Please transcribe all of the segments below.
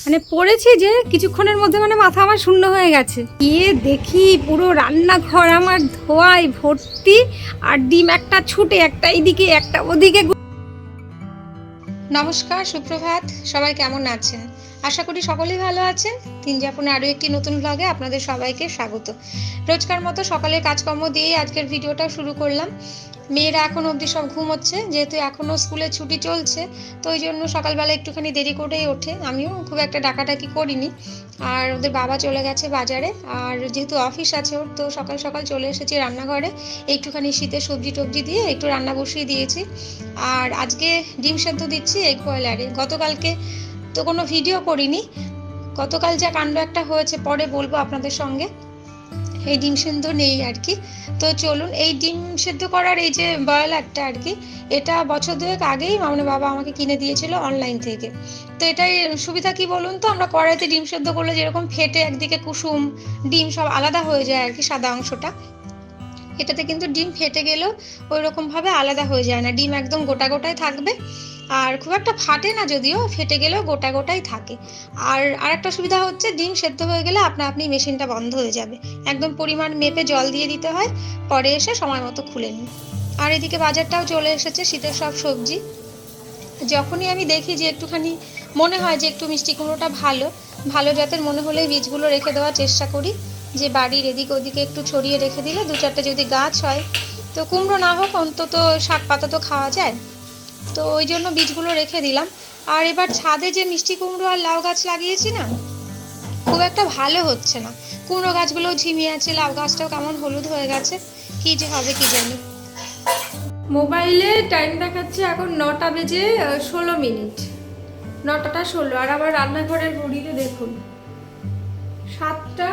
মানে পড়েছি যে কিছুক্ষণের মধ্যে মানে মাথা আমার শূন্য হয়ে গেছে। গিয়ে দেখি পুরো রান্নাঘর আমার ধোঁয়ায় ভর্তি, আর ডিম একটা ছুটে একটা এইদিকে একটা ওদিকে। নমস্কার, সুপ্রভাত, সবাই কেমন আছেন? আশা করি সকলেই ভালো আছেন। তিনজাপনে আরও একটি নতুন ব্লগে আপনাদের সবাইকে স্বাগত। রোজকার মতো সকালের কাজকর্ম দিয়েই আজকের ভিডিওটা শুরু করলাম। মেয়েরা এখন অবধি সব ঘুমোচ্ছে, যেহেতু এখনও স্কুলের ছুটি চলছে, তো ওই জন্য সকালবেলা একটুখানি দেরি করেই ওঠে। আমিও খুব একটা ডাকাডাকি করিনি। আর ওদের বাবা চলে গেছে বাজারে, আর যেহেতু অফিস আছে ওর, তো সকাল সকাল চলে এসেছি রান্নাঘরে। একটুখানি শীতের সবজি টবজি দিয়ে একটু রান্না বসিয়ে দিয়েছি। আর আজকে ডিম সেদ্ধ দিচ্ছি এগ বয়লারে। গতকালকে তো কোনো ভিডিও করিনি, গতকাল যা কাণ্ড একটা হয়েছে পরে বলবো আপনাদের সঙ্গে। এই ডিম সেদ্ধ নেই আর কি। তো চলুন, এই ডিম সেদ্ধ করার এই যে বয়লারটা আর কি, এটা বছর দুয়েক আগেই মানে বাবা আমাকে কিনে দিয়েছিল অনলাইন থেকে। তো এটাই সুবিধা কি বলুন তো, আমরা কড়াইতে ডিম সেদ্ধ করলে যেরকম ফেটে একদিকে কুসুম ডিম সব আলাদা হয়ে যায় আর কি, সাদা অংশটা, এটাতে কিন্তু ডিম ফেটে গেলেও ওই রকমভাবে আলাদা হয়ে যায় না, ডিম একদম গোটা গোটাই থাকবে। আর খুব একটা ফাটে না, যদিও ফেটে গেলেও গোটা গোটাই থাকে। আর আরেকটা সুবিধা হচ্ছে, ডিম সেদ্ধ হয়ে গেলে আপনা আপনি মেশিনটা বন্ধ হয়ে যাবে। একদম পরিমাণ মেপে জল দিয়ে দিতে হয়, পরে এসে সময় মতো খুলে নিই। আর এদিকে বাজারটাও চলে এসেছে, শীতের সব সবজি। যখনই আমি দেখি যে একটুখানি মনে হয় যে একটু মিষ্টি কুমড়োটা ভালো ভালো জাতের মনে হলে বীজগুলো রেখে দেওয়ার চেষ্টা করি, যে বাড়ির এদিক ওদিকে একটু ছড়িয়ে রেখে দিলে দু চারটে যদি গাছ হয়, তো কুমড়ো না হোক অন্তত শাক পাতা তো খাওয়া যায়। তো ওই জন্য বীজগুলো রেখে দিলাম। আর এবার ছাদে যে মিষ্টি কুমড়ো আর লাউ গাছ লাগিয়েছি না, খুব একটা ভালো হচ্ছে না। কুমড়ো গাছগুলোও ঝিমিয়ে আছে, লাউ গাছটাও কেমন হলুদ হয়ে গেছে, কি যে হবে কি জানি। মোবাইলে টাইম দেখাচ্ছে এখন 9টা বেজে 16 মিনিট, 9টা 16। আর আবার রান্নাঘরের ঘড়িতে দেখুন 7টা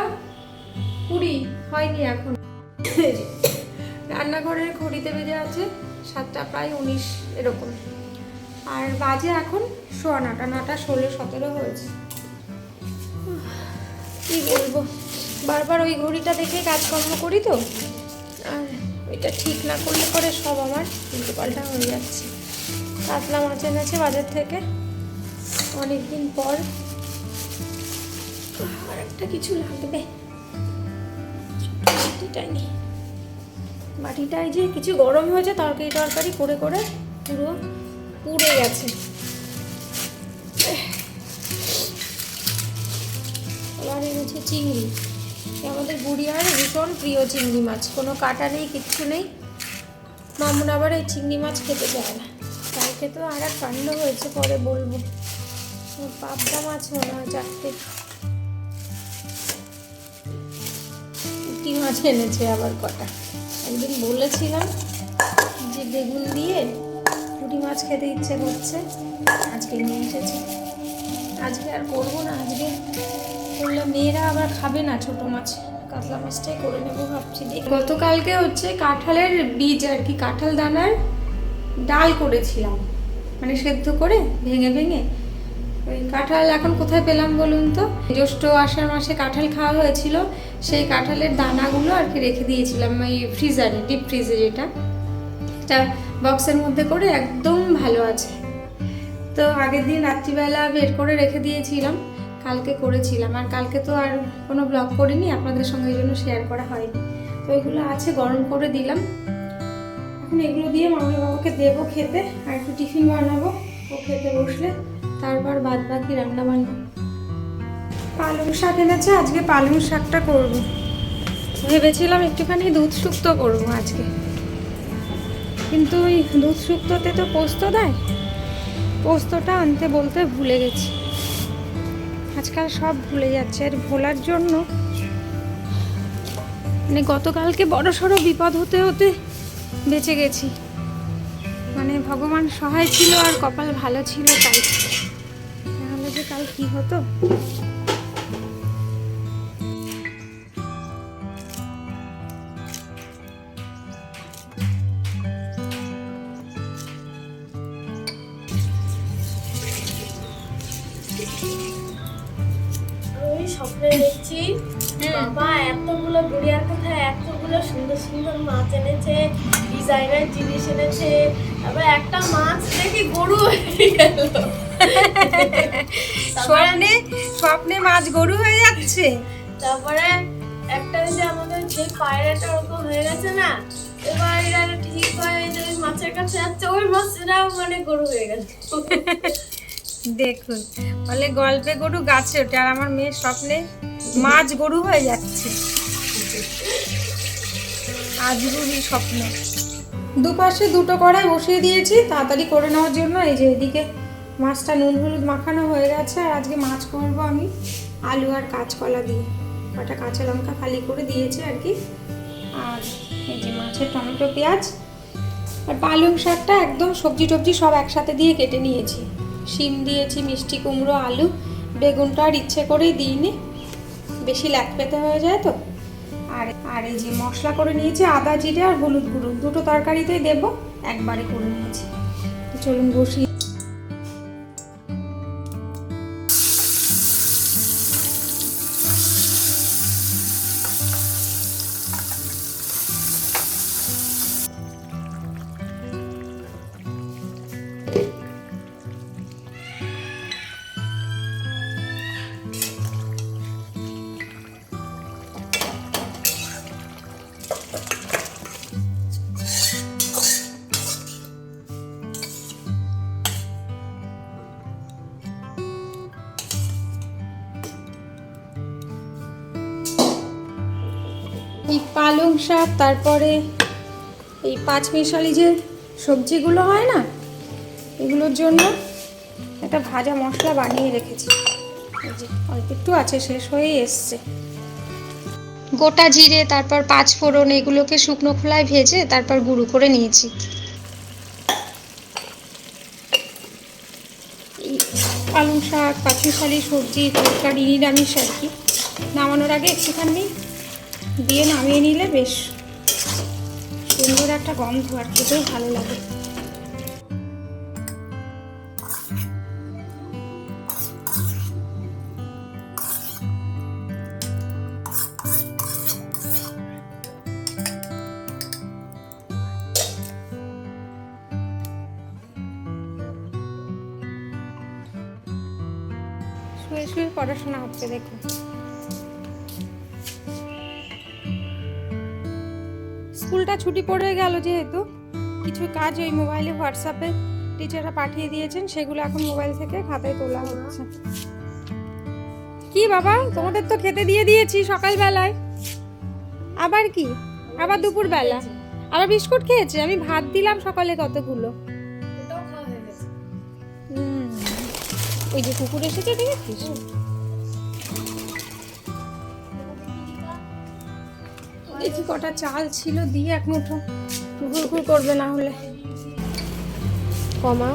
20 হয়নি এখন। রান্নাঘরের ঘড়িতে বেজে আছে 7টা প্রায় 19 এরকম। আর বাজে এখন 9:15, 9টা 16 17 হয়েছে। কি বলবো, বারবার ওই ঘড়িটা দেখে কাজকর্ম করি তো, আর এটা ঠিক না করলে পরে সব আমার উল্টো পাল্টা হয়ে যাচ্ছে। কাতলা মাছ এনেছে বাজার থেকে অনেকদিন পর, আর একটা কিছু লাগবে। বাটিটাই নেই, বাটিটাই যে কিছু গরম হয়েছে, তরকারি করে করে পুরো পুড়ে গেছে। এবার এনেছে চিংড়ি, আমাদের বুড়িয়ার ভীষণ প্রিয় চিংড়ি মাছ, কোনো কাটা নেই কিচ্ছু নেই। মামুন আবার এই চিংড়ি মাছ খেতে চায় না। কালকে তো আর এক কাণ্ড হয়েছে, পরে বলবো। পাবদা মাছ মনে হয় 4টে, পুঁটি মাছ এনেছে আবার কটা। একদিন বলেছিলাম যে বেগুন দিয়ে পুঁটি মাছ খেতে ইচ্ছে করছে, আজকে নিয়ে এসেছে। আজকে আর করবো না, আজকে করলে মেয়েরা আবার খাবে না ছোট মাছ, কাতলা মাছটাই করে নেবো ভাবছি। গতকালকে হচ্ছে কাঁঠালের বীজ আর কি, কাঁঠাল দানার ডাল করেছিলাম, মানে সেদ্ধ করে ভেঙে ভেঙে। ওই কাঁঠাল এখন কোথায় পেলাম বলুন তো, জ্যৈষ্ঠ আষাঢ় মাসে কাঁঠাল খাওয়া হয়েছিল, সেই কাঁঠালের দানাগুলো আর কি রেখে দিয়েছিলাম ওই ফ্রিজারে, ডিপ ফ্রিজে, যেটা একটা বক্সের মধ্যে করে একদম ভালো আছে। তো আগের দিন রাত্রিবেলা বের করে রেখে দিয়েছিলাম, কালকে করেছিলাম। আর কালকে তো আর কোনো ব্লগ করিনি আপনাদের সঙ্গে, এই জন্য শেয়ার করা হয়নি। তো এগুলো আছে, গরম করে দিলাম। এখন এগুলো দিয়ে মামুনি বাবাকে দেবো খেতে, আর একটু টিফিন বানাবো, ও খেতে বসলে তারপর বাদ বাকি রান্না বান্না। পালং শাক এনেছে, আজকে পালং শাকটা করবো। ভেবেছিলাম একটুখানি দুধ শুক্তো করবো আজকে, কিন্তু ওই দুধ শুক্তোতে তো পোস্ত দেয়, পোস্তটা আনতে বলতে ভুলে গেছি। আজকাল সব ভুলে যাচ্ছে, আর ভোলার জন্য মানে গতকালকে বড় সড়ো বিপদ হতে হতে বেঁচে গেছি। মানে ভগবান সহায় ছিল আর কপাল ভালো ছিল, তাই। তাহলে যে কাল কি হতো। স্বপ্নে দেখছি বাবা এতগুলো বুড়িয়ার কথা, এতগুলো সুন্দর সুন্দর মাছ এনেছে, ডিজাইনার জিনিস এনেছে। আবার একটা মাছ দেখি গরু হয়ে গেল। স্বপ্নে স্বপ্নে মাছ গরু হয়ে যাচ্ছে। তারপরে একটা ওই যে আমাদের যে পায়রাটা ওরকম হয়ে গেছে না, এবার এরা ঠিক হয় ওই যে ওই মাছের কাছে যাচ্ছে, ওই মাছটাও মানে গরু হয়ে গেছে। দেখুন, বলে গল্পে গরু গাছে ওঠে, আর আমার মেয়ের স্বপ্নে মাছ গরু হয়ে যাচ্ছে। আজগুবি স্বপ্ন। দুপাশে দুটো কড়াই বসিয়ে দিয়েছি তাড়াতাড়ি করে নেওয়ার জন্য। এই যে এদিকে মাছটা নুন হলুদ মাখানো হয়ে গেছে, আর আজকে মাছ করবো আমি আলু আর কাঁচকলা দিয়ে। কটা কাঁচা লঙ্কা ফালি করে দিয়েছে আর কি। আর এই যে মাছের টমেটো পেঁয়াজ আর পালং শাকটা একদম সবজি টবজি সব একসাথে দিয়ে কেটে নিয়েছি। শিম দিয়েছি, মিষ্টি কুমড়ো, আলু, বেগুনটা আর ইচ্ছে করেই দিইনি, বেশি ল্যাকপেতে হয়ে যায় তো। আর আর এই যে মশলা করে নিয়েছি আদা জিরে আর হলুদ গুঁড়ো, দুটো তরকারিতেই দেবো, একবারে করে নিয়েছি। চলুন বসি। এই পালং শাক, তারপরে এই পাঁচমিশালি যে সবজিগুলো হয় না, এগুলোর জন্য একটা ভাজা মশলা বানিয়ে রেখেছি। এই যে অল্প একটু আছে, শেষ হয়েই এসছে। গোটা জিরে, তারপর পাঁচ ফোড়ন, এগুলোকে শুকনো খোলায় ভেজে তারপর গুঁড়ো করে নিয়েছি। এই পালং শাক, পাঁচমিশালি সবজি তরকারি নিরামিষ আর কি, নামানোর আগে একটুখানি দিয়ে নামিয়ে নিলে বেশ সুন্দর একটা গন্ধ, আর খেতেও ভালো লাগে। শুয়ে শুয়ে পড়াশোনা হচ্ছে দেখুন। স্কুলটা ছুটি পড়ে গেল যেহেতু, কিছু কাজ ওই মোবাইলে হোয়াটসঅ্যাপে টিচাররা পাঠিয়ে দিয়েছেন, সেগুলো এখন মোবাইল থেকে খাতায় তোলা হচ্ছে। কি বাবা, তোমাদের তো খেতে দিয়ে দিয়েছি সকালবেলায়, আবার কি? আবার দুপুর বেলা আবার বিস্কুট খেয়েছে? আমি ভাত দিলাম সকালে কতগুলো। ওটাও খাওয়া হয়ে গেছে। ওই যে কুকুর এসেছে দেখেছিস? দেখি কটা চাল ছিল, দিয়ে এক মুঠো ঘুরঘুর করবে না হলে। কমা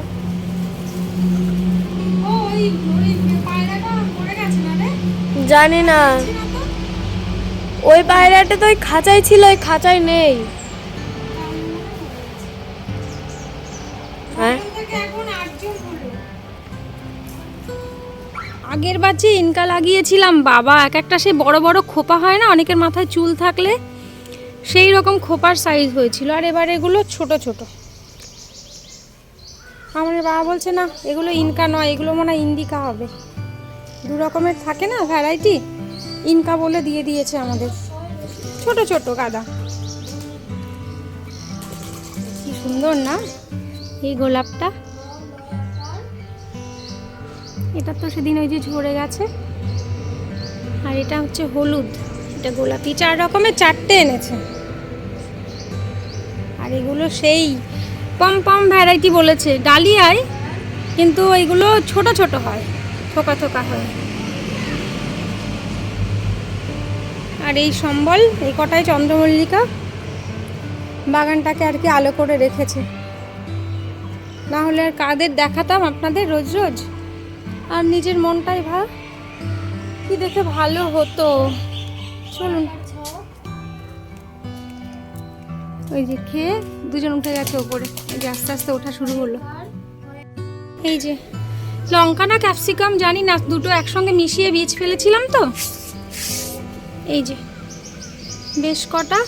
ওই পায়রাটা পড়ে গেছে না রে? জানি না, ওই পায়রাটা তো ওই খাঁচায় ছিল, ওই খাঁচায় নেই। হ্যাঁ, আগের বাচ্চে ইনকা লাগিয়েছিলাম বাবা, এক একটা সে বড় বড় খোপা হয় না, অনেকের মাথায় চুল থাকলে সেই রকম খোপার সাইজ হয়েছিল, আর এবার এগুলো ছোট ছোট। আমার বাবা বলছে না এগুলো ইনকা নয়, এগুলো মনে হয় ইন্ডিকা হবে। দু রকমের থাকে না ভ্যারাইটি, ইনকা বলে দিয়ে দিয়েছে আমাদের। ছোট ছোট গাদা, কি সুন্দর না এই গোলাপটা। এটা তো সেদিন ওই যে ঝরে গেছে, আর এটা হচ্ছে হলুদ, এটা গোলাপি, 4 রকমের 4টে এনেছে। আর এগুলো সেই পম পম ভ্যারাইটি বলেছে, ডালিয়ায়, কিন্তু এইগুলো ছোট ছোট হয়, থোকা থোকা হয়। আর এই সম্বল, এই কটায় চন্দ্রমল্লিকা, বাগানটাকে আর কি আলো করে রেখেছে, না হলে আর কাদের দেখাতাম আপনাদের রোজ রোজ। আর নিজের মনটাই কি দেখে ভালো হতো। চলুন, ওই যে খেয়ে দুজন উঠে গেছে ওপরে, এই যে আস্তে আস্তে ওঠা শুরু হলো। এই যে লঙ্কা না ক্যাপসিকাম জানি না, দুটো একসঙ্গে মিশিয়ে বীজ ফেলেছিলাম তো, এই যে বেশ কটা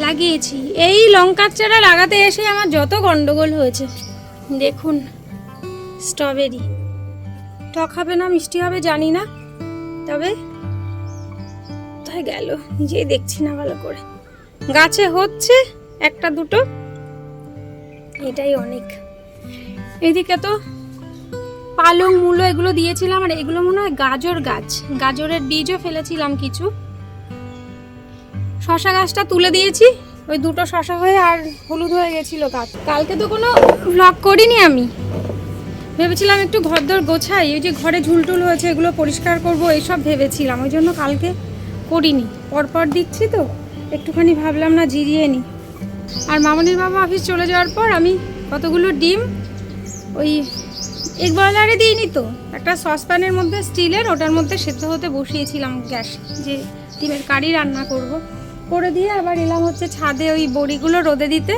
লাগিয়েছি। এই লঙ্কার চারা লাগাতে এসে আমার যত গন্ডগোল হয়েছে দেখুন, স্ট্রবেরি। টক হবে না মিষ্টি হবে জানি না, তবে কোথায় গেল নিজেই দেখছি না ভালো করে। গাছে হচ্ছে একটা দুটো, এটাই অনেক। এদিকে তো পালং মূলো এগুলো দিয়েছিলাম, আর এগুলো মনে হয় গাজর গাছ, গাজরের বীজও ফেলেছিলাম কিছু। শশা গাছটা তুলে দিয়েছি, ওই দুটো শশা হয়ে আর হলুদ হয়ে গেছিল গাছ। কালকে তো কোনো ভ্লগ করিনি আমি, ভেবেছিলাম একটু ঘরদোর গোছাই, ওই যে ঘরে ঝুলটুল হয়েছে এগুলো পরিষ্কার করব এইসব ভেবেছিলাম, ওই জন্য কালকে করিনি। পরপর দিচ্ছি তো একটুখানি ভাবলাম না জিরিয়ে নিই। আর মামনির বাবা অফিস চলে যাওয়ার পর আমি কতগুলো ডিম ওই এগ বয়লারে দিইনি তো, একটা সসপ্যানের মধ্যে স্টিলের, ওটার মধ্যে সেদ্ধ হতে বসিয়েছিলাম গ্যাস, যে ডিমের কারি রান্না করব করে দিয়ে আবার এলাম হচ্ছে ছাদে ওই বড়িগুলো রোদে দিতে।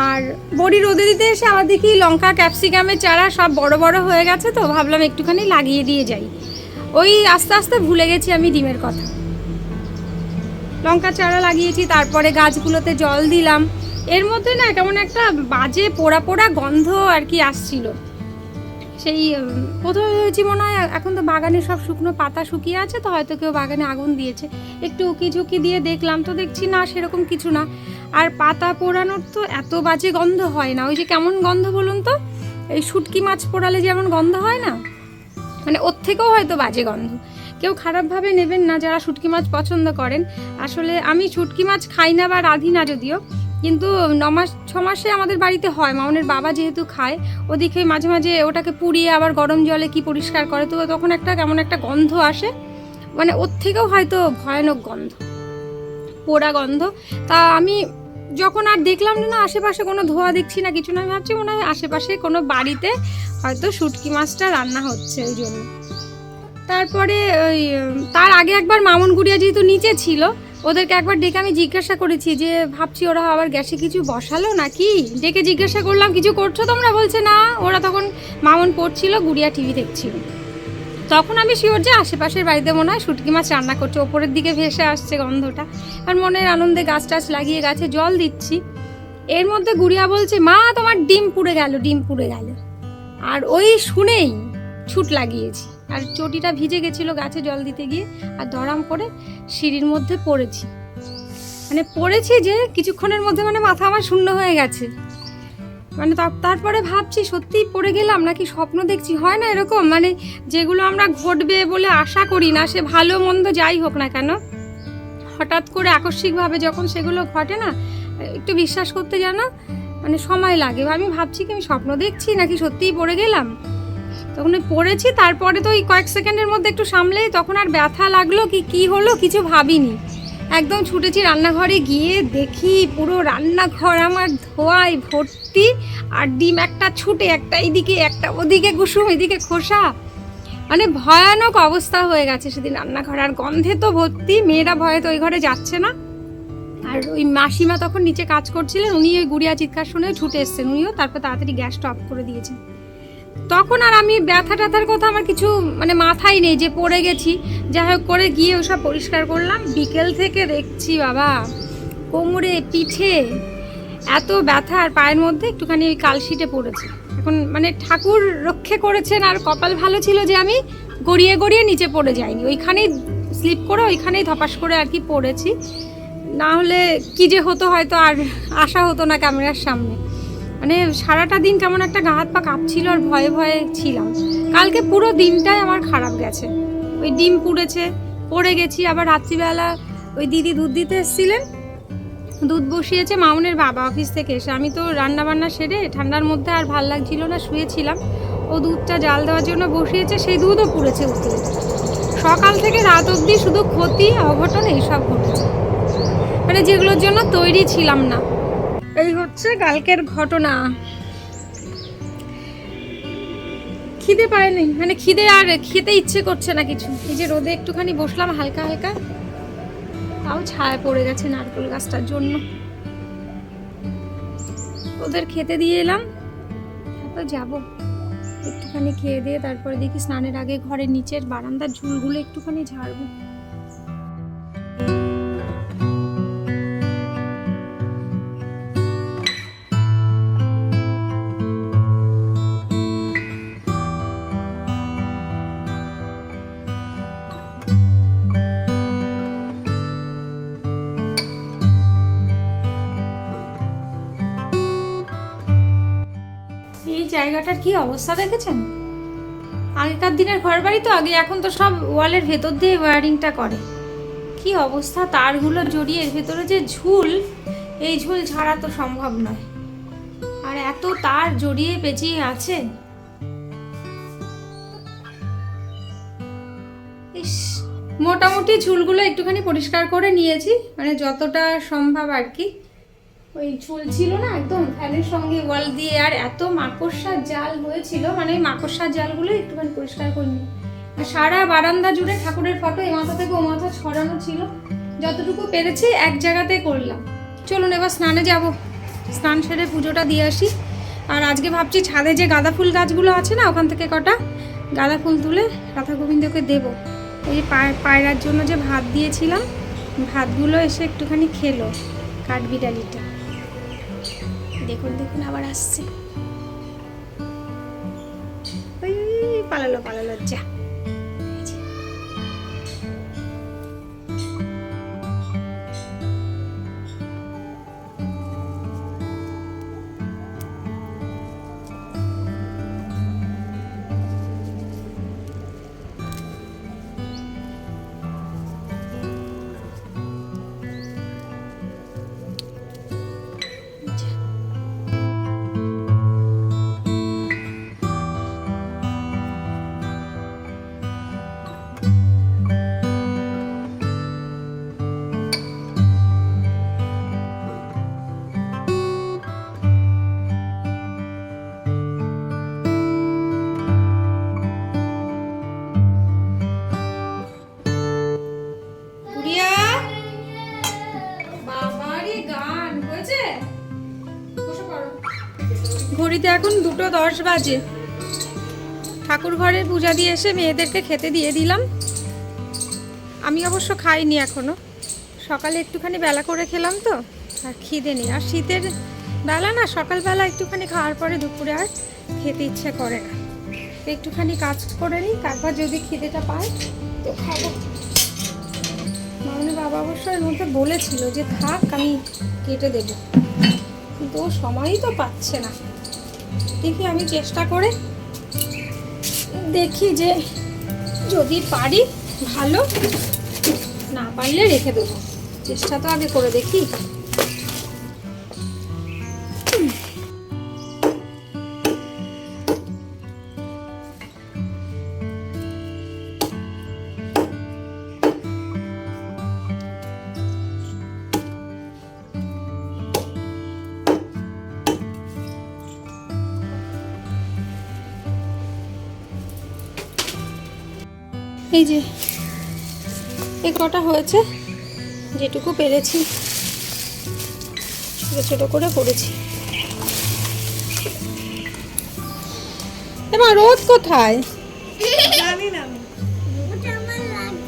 আর বড়ি রোদে দিতে এসে আবার দেখি লঙ্কা ক্যাপসিকামের চারা সব বড় বড় হয়ে গেছে, তো ভাবলাম একটুখানি লাগিয়ে দিয়ে যাই। ওই আস্তে আস্তে ভুলে গেছি আমি ডিমের কথা। লঙ্কা চারা লাগিয়েছি, তারপরে গাছগুলোতে জল দিলাম। এর মধ্যে না কেমন একটা বাজে পোড়া পোড়া গন্ধ আর কি আসছিল। সেই প্রথমে ভেবেছি মনে হয় এখন তো বাগানে সব শুকনো পাতা শুকিয়ে আছে, তো হয়তো কেউ বাগানে আগুন দিয়েছে। একটু উকি ঝুঁকি দিয়ে দেখলাম, তো দেখছি না সেরকম কিছু না। আর পাতা পোড়ানোর তো এত বাজে গন্ধ হয় না, ওই যে কেমন গন্ধ বলুন তো, এই শুটকি মাছ পোড়ালে যেমন গন্ধ হয় না, মানে ওর থেকেও হয়তো বাজে গন্ধ। কেউ খারাপভাবে নেবেন না যারা শুটকি মাছ পছন্দ করেন। আসলে আমি শুটকি মাছ খাই না বা রাঁধি না যদিও, কিন্তু 9-6 মাসে আমাদের বাড়িতে হয়। মামনের বাবা যেহেতু খায়, ওদিকে মাঝে মাঝে ওটাকে পুড়িয়ে আবার গরম জলে কি পরিষ্কার করে, তো তখন একটা কেমন একটা গন্ধ আসে, মানে ওর থেকেও হয়তো ভয়ানক গন্ধ, পোড়া গন্ধ। তা আমি যখন আর দেখলাম না আশেপাশে কোনো ধোয়া দেখছি না কিছু না, আমি ভাবছি মনে হয় আশেপাশে কোনো বাড়িতে হয়তো শুটকি মাছটা রান্না হচ্ছে ওই জন্য। তারপরে ওই তার আগে একবার মামন গুড়িয়া যেহেতু নিচে ছিল, ওদেরকে একবার ডেকে আমি জিজ্ঞাসা করেছি যে ভাবছি ওরা আবার গ্যাসে কিছু বসালো নাকি, ডেকে জিজ্ঞাসা করলাম কিছু করছো তোমরা, বলছে না। ওরা তখন মামন পড়ছিল, গুড়িয়া টিভি দেখছিল। তখন আমি শিওর যে আশেপাশের বাড়িতে মনে হয় শুটকি মাছ রান্না করছে, ওপরের দিকে ভেসে আসছে গন্ধটা। আর মনের আনন্দে গাছ টাছ লাগিয়ে গাছে জল দিচ্ছি। এর মধ্যে গুড়িয়া বলছে মা তোমার ডিম পুড়ে গেল, ডিম পুড়ে গেল। আর ওই শুনেই ছুট লাগিয়েছি, আর চটিটা ভিজে গেছিল গাছে জল দিতে গিয়ে, আর দড়াম করে সিঁড়ির মধ্যে পড়েছি। মানে পড়েছি যে কিছুক্ষণের মধ্যে মানে মাথা আমার শূন্য হয়ে গেছে। মানে তারপরে ভাবছি সত্যিই পড়ে গেলাম নাকি স্বপ্ন দেখছি। হয় না এরকম, মানে যেগুলো আমরা ঘটবে বলে আশা করি না, সে ভালো মন্দ যাই হোক না কেন, হঠাৎ করে আকস্মিকভাবে যখন সেগুলো ঘটে না, একটু বিশ্বাস করতে যেন মানে সময় লাগে। আমি ভাবছি কি আমি স্বপ্ন দেখছি নাকি সত্যিই পড়ে গেলাম। তখন পড়েছি, তারপরে তো ওই কয়েক সেকেন্ডের মধ্যে একটু সামলেই তখন আর ব্যথা লাগলো কি হলো কিছু ভাবিনি, একদম ছুটেছি রান্নাঘরে, গিয়ে দেখি পুরো রান্নাঘর আমার ধোঁয়ায় ভর্তি, আর ডিম একটা ছুটে, একটা এইদিকে একটা ওদিকে কুসুম এদিকে খোসা, মানে ভয়ানক অবস্থা হয়ে গেছে সেদিন রান্নাঘর। আর গন্ধে তো ভর্তি, মেয়েরা ভয়ে তো ওই ঘরে যাচ্ছে না। আর ওই মাসিমা তখন নিচে কাজ করছিলেন, উনি ওই গুড়িয়া চিৎকার শুনে ছুটে এসছেন, উনিও তারপর তাড়াতাড়ি গ্যাসটা অফ করে দিয়েছেন। তখন আর আমি ব্যথা ট্যাথার কথা আমার কিছু মানে মাথায় নেই যে পড়ে গেছি। যাই হোক করে গিয়ে ওসব পরিষ্কার করলাম। বিকেল থেকে দেখছি বাবা কোমরে পিঠে এত ব্যথা, আর পায়ের মধ্যে একটুখানি ওই কালশিটে পড়েছে। এখন মানে ঠাকুর রক্ষে করেছেন, আর কপাল ভালো ছিল যে আমি গড়িয়ে গড়িয়ে নিচে পড়ে যাইনি, ওইখানেই স্লিপ করে ওইখানেই ধপাস করে আর কি পড়েছি। না হলে কি যে হতো হয়তো আর আসা হতো না ক্যামেরার সামনে। মানে সারাটা দিন কেমন একটা গা হাত পা কাঁপছিল, আর ভয়ে ভয়ে ছিলাম। কালকে পুরো দিনটাই আমার খারাপ গেছে, ওই ডিম পুড়েছে, পড়ে গেছি। আবার রাত্রিবেলা ওই দিদি দুধ দিতে এসেছিলেন, দুধ বসিয়েছে মামনের বাবা অফিস থেকে এসে। আমি তো রান্না বান্না সেরে ঠান্ডার মধ্যে আর ভাল লাগছিল না, শুয়েছিলাম। ও দুধটা জাল দেওয়ার জন্য বসিয়েছে, সেই দুধও পুড়েছে উঠে। সকাল থেকে রাত অবধি শুধু ক্ষতি অঘটন এইসব ঘটেছে, মানে যেগুলোর জন্য তৈরি ছিলাম না। এই হচ্ছে কালকের ঘটনা। খিদে পায়নি, মানে খিদে আর খেতে ইচ্ছে করছে না কিছু। এই যে রোদে একটুখানি বসলাম হালকা হালকা, তাও ছায়া পড়ে গেছে নারকেল গাছটার জন্য। ওদের খেতে দিয়ে এলাম, তারপর যাবো একটুখানি খেয়ে দিয়ে, তারপরে দেখি স্নানের আগে ঘরের নিচের বারান্দার ঝুলগুলো একটুখানি ঝাড়বো। জায়গাটার কি অবস্থা দেখেছেন? আগেকার দিনের ঘর বাড়ি তো আগে, এখন তো সব ওয়ালের ভেতর দিয়ে ওয়্যারিংটা করে। কি অবস্থা, তারগুলো জড়িয়ে এর ভেতরে যে ঝুল, এই ঝুল ছাড়া তো সম্ভব নয়। আর এত তার জড়িয়ে পেঁচিয়ে আছে। ইস, মোটামুটি ঝুলগুলো একটুখানি পরিষ্কার করে নিয়েছি, মানে যতটা সম্ভব আর কি। ওই ঝুল ছিল না একদম ফ্যানের সঙ্গে ওয়াল দিয়ে, আর এত মাকড়সার জাল হয়েছিল, মানে ওই মাকড়সার জালগুলো একটুখানি পরিষ্কার করে নিই। আর সারা বারান্দা জুড়ে ঠাকুরের ফটো এ মাথা থেকে ও মাথা ছড়ানো ছিল, যতটুকু পেরেছি এক জায়গাতে করলাম। চলুন এবার স্নানে যাব, স্নান সেরে পুজোটা দিয়ে আসি। আর আজকে ভাবছি ছাদে যে গাঁদা ফুল গাছগুলো আছে না, ওখান থেকে কটা গাঁদা ফুল তুলে রাধা গোবিন্দকে দেবো। এই পায়রার জন্য যে ভাত দিয়েছিলাম, ভাতগুলো এসে একটুখানি খেলো কাঠবিড়ালিটা। দেখুন দেখুন আবার আসছে, ওই পালালো পালালো, যা। ঘড়িতে এখন 2:10 বাজে। ঠাকুর ঘরে পূজা দিয়ে এসে মেয়েদেরকে খেতে দিয়ে দিলাম। আমি অবশ্য খাইনি এখনো, সকালে একটুখানি বেলা করে খেলাম তো, আর খিদে নেই। আর শীতের বেলা না, সকালবেলা একটুখানি খাওয়ার পরে দুপুরে আর খেতে ইচ্ছে করে না। তো একটুখানি কাজ করে নিই, তারপর যদি খিদেটা পায় তো খাবো। মানে বাবা অবশ্য এর মধ্যে বলেছিল যে থাক আমি কেটে দেবো, কিন্তু ও সময়ই তো পাচ্ছে না। দেখি আমি চেষ্টা করে দেখি যে যদি পারি ভালো, না পারলে রেখে দেবো। চেষ্টা তো আগে করে দেখি। এই যে এ কটা হয়েছে, যেটুকু পেরেছি ছোটো ছোটো করে করেছি। এবার রোদ কোথায়?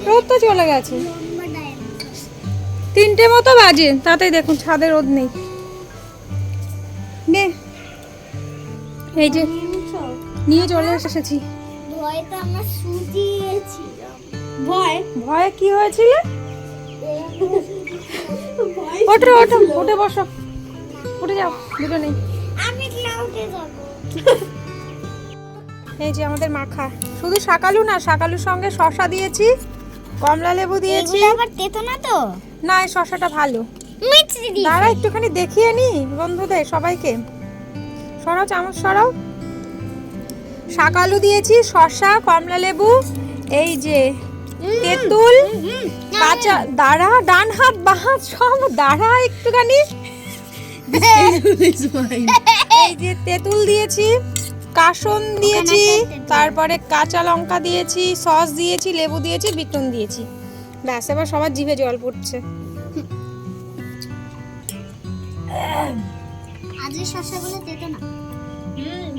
রোদ তো চলে গেছে, 3টে মতো বাজে, তাতেই দেখুন ছাদে রোদ নেই। নে এই যে নিয়ে চলে এসেছি। ভয় কি হয়েছিল? ওঠো ওঠো, উঠে বসো, উঠে যাও, দুটো নেই। এই যে আমাদের মাখা, শুধু শাকালু না, শাকালুর সঙ্গে শসা দিয়েছি, কমলা লেবু দিয়েছি। আবার তেতো না তো? না, এই শসাটা ভালো। মিষ্টি দিয়েছি। দাঁড়া একটুখানি দেখিয়ে নি বন্ধুদের সবাইকে। সরাও চামচ সরাও। শাকালু দিয়েছি, শসা, কমলা লেবু, এই যে তেঁতুল, কাঁচা, দাঁড়া, ডান হাত বাঁ হাত সব দাঁড়া একটুখানি। এই যে তেঁতুল দিয়েছি, কাসন দিয়েছি, তারপরে কাঁচা লঙ্কা দিয়েছি, সস দিয়েছি, লেবু দিয়েছি, বিটন দিয়েছি। ব্যাস, এবার সবার জিভে জল পড়ছে। আজকে শসাগুলো তেতো না।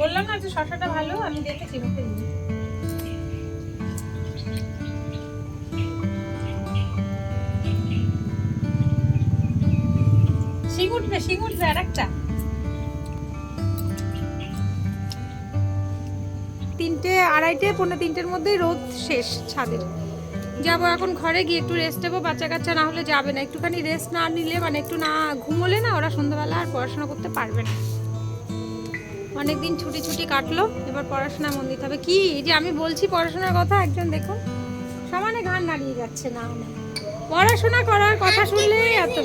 বললাম না যে শসাটা ভালো, আমি দেখেছি মুখে দিয়ে। শিং উঠবে আর একটা। 3টে, 2:30, 3:45-র মধ্যেই রোদ শেষ ছাদে। যাবো এখন ঘরে গিয়ে একটু রেস্ট নেবো, বাচ্চা কাচ্চা না হলে যাবে না। একটুখানি রেস্ট না নিলে, মানে একটু না ঘুমোলে না, ওরা সন্ধ্যাবেলা আর পড়াশোনা করতে পারবে না। অনেকদিন ছুটি ছুটি কাটলো, এবার পড়াশোনা মন দিতে হবে। কি এই যে আমি বলছি পড়াশোনার কথা, একজন দেখুন সমানে ঘাড় নাড়িয়ে যাচ্ছে না মানে পড়াশোনা করার কথা শুনলে এত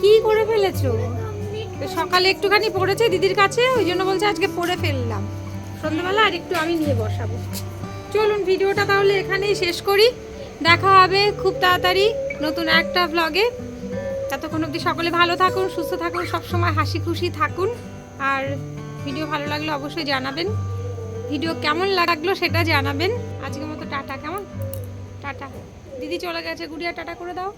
কি করে ফেলেছো? তো সকালে একটুখানি পড়েছে দিদির কাছে, ওই জন্য বলছে আজকে পড়ে ফেললাম, সন্ধ্যাবেলা আর একটু আমি নিয়ে বসাবো। চলুন ভিডিওটা তাহলে এখানেই শেষ করি, দেখা হবে খুব তাড়াতাড়ি নতুন একটা ব্লগে। ততক্ষণ অবধি সকলে ভালো থাকুন, সুস্থ থাকুন, সবসময় হাসি খুশি থাকুন। আর ভিডিও ভালো লাগলে অবশ্যই জানাবেন, ভিডিও কেমন লাগলো সেটা জানাবেন। আজকের মতো টাটা, কেমন টাটা। দিদি চলে গেছে, গুড়িয়া টাটা করে দাও।